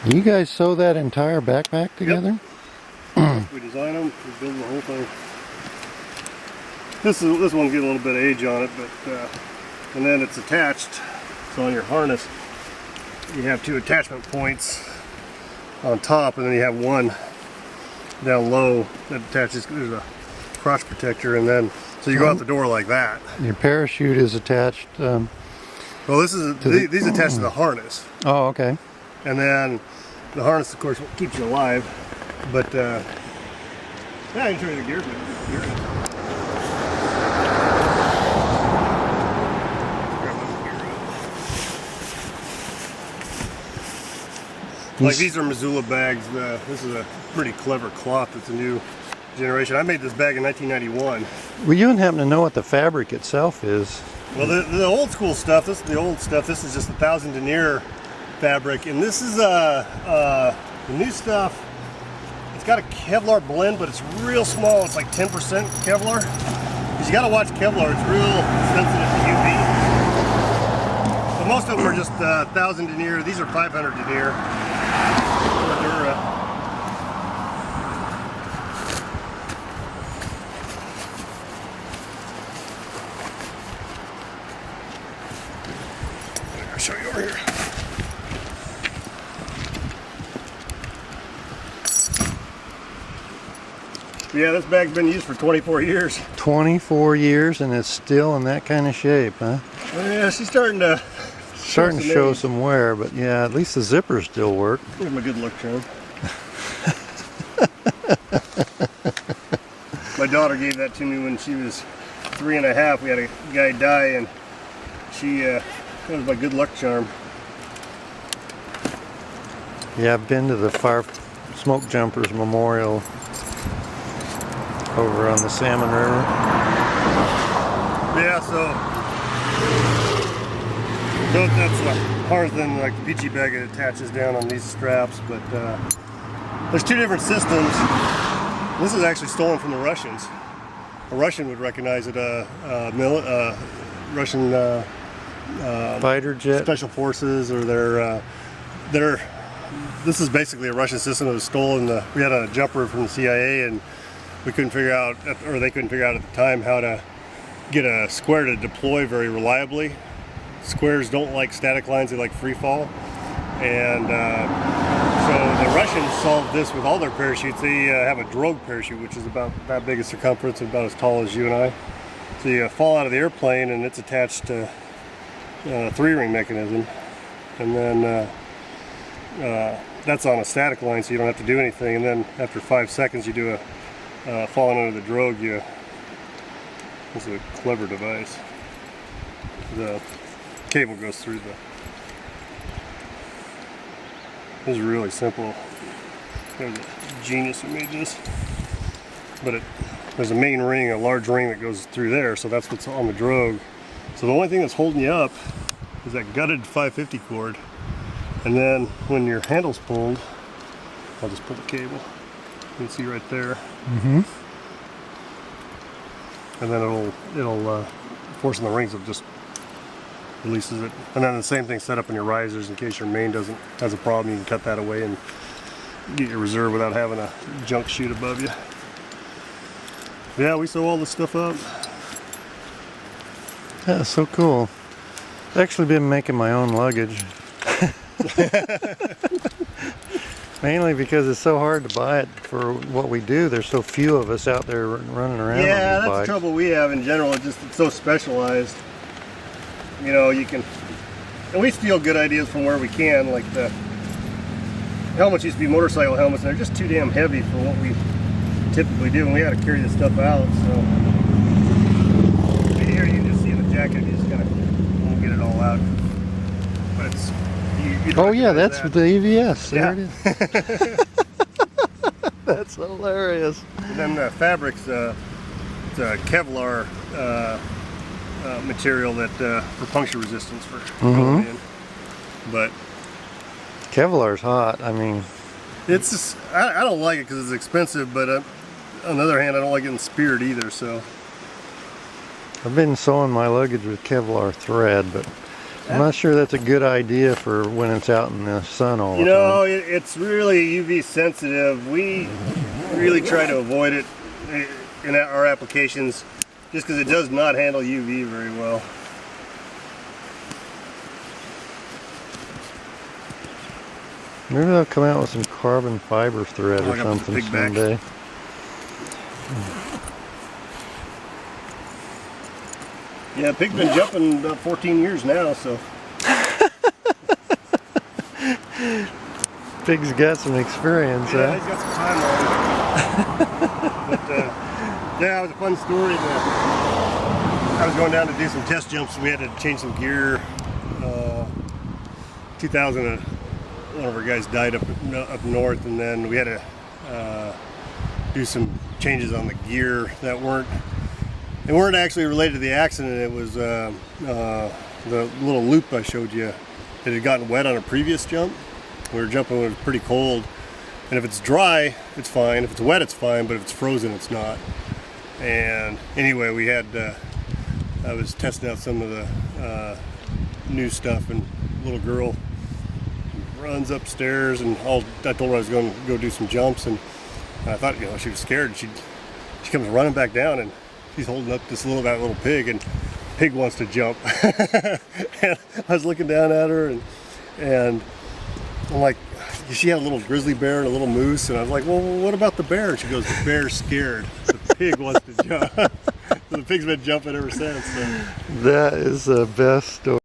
You guys sew that entire backpack together? Yep. We design them, we build the whole thing. This one's getting a little bit of age on it, but and then it's attached. So on your harness, you have two attachment points on top, and then you have one down low that attaches. There's a crotch protector, and then so you go out the door like that. Your parachute is attached. Well, this is these attach to the harness. Oh, okay. And then the harness, of course, keeps you alive. But yeah, I can show you the gear. Like these are Missoula bags. This is a pretty clever cloth. It's a new generation. I made this bag in 1991. Well, you don't happen to know what the fabric itself is? Well, the old school stuff. This is the old stuff. This is just 1,000 denier fabric, and this is the new stuff. It's got a Kevlar blend, but it's real small. It's like 10% Kevlar. Because you got to watch Kevlar. It's real sensitive to UV. But most of them are just 1,000 denier. These are 500 denier. I'll show you over here. Yeah, this bag's been used for 24 years. 24 years and it's still in that kind of shape, huh? Yeah, she's starting to show some wear, but yeah, at least the zippers still work. Give him a good look, Sean. My daughter gave that to me when she was 3.5. We had a guy die, and that was my good luck charm. Yeah, I've been to the Fire Smoke Jumpers Memorial over on the Salmon River. Yeah, so that's the harder than like the Peachy bag. It attaches down on these straps, but there's two different systems. This is actually stolen from the Russians. A Russian would recognize it. Russian fighter jet, special forces, or their. This is basically a Russian system that was stolen. We had a jumper from the CIA, and we couldn't figure out, or they couldn't figure out at the time, how to get a square to deploy very reliably. Squares don't like static lines, they like free fall. And so the Russians solved this with all their parachutes. They have a drogue parachute, which is about that big a circumference and about as tall as you and I. So you fall out of the airplane, and it's attached to a 3-ring mechanism. And then that's on a static line, so you don't have to do anything. And then after 5 seconds, you do a falling under the drogue. It's a clever device. The cable goes through this is really simple. There's a genius who made this. But there's a main ring, a large ring that goes through there, so that's what's on the drogue. So the only thing that's holding you up is that gutted 550 cord. And then when your handle's pulled, I'll just pull the cable. You can see right there. Mm-hmm. And then it'll forcing the rings, it just releases it. And then the same thing set up in your risers in case your main has a problem. You can cut that away and get your reserve without having a junk chute above you. Yeah, we sew all this stuff up. That's so cool. I've actually been making my own luggage. Mainly because it's so hard to buy it for what we do. There's so few of us out there running around. Yeah, on these that's bikes. the trouble we have in general. It's so specialized. You know, you can, and we steal good ideas from where we can. Like the helmets used to be motorcycle helmets, and they're just too damn heavy for what we typically do, and we had to carry this stuff out. So here you can just see in the jacket, you just gotta won't get it all out. But it's oh yeah, that's that. the EVS. There Yeah. it is. That's hilarious. And then the fabric's it's a Kevlar material that for puncture resistance for going in. But Kevlar's hot. I mean, it's just, I don't like it because it's expensive, but on the other hand, I don't like getting speared either. So I've been sewing my luggage with Kevlar thread, but I'm not sure that's a good idea for when it's out in the sun all the You know, time. it's really UV sensitive. We really try to avoid it in our applications just because it does not handle UV very well. Maybe they'll come out with some carbon fiber thread Oh, or I gotta put the something pig back. someday. Yeah, pig's been jumping about 14 years now, so. Pig's got some experience, Yeah, huh? he's got some time on him. But yeah, it was a fun story. I was going down to do some test jumps. We had to change some gear. 2000, one of our guys died up north, and then we had to do some changes on the gear that weren't actually related to the accident. It was the little loop I showed you. It had gotten wet on a previous jump. We were jumping when it was pretty cold, and if it's dry, it's fine. If it's wet, it's fine, but if it's frozen, it's not. And anyway, we had I was testing out some of the new stuff, and a little girl runs upstairs, and I told her I was going to go do some jumps, and I thought, you know, she was scared. She comes running back down, and she's holding up this little pig, and pig wants to jump. And I was looking down at her, and I'm like, she had a little grizzly bear and a little moose, and I was like, well, what about the bear? And she goes, the bear's scared. The pig wants to jump. The pig's been jumping ever since. So. That is the best story.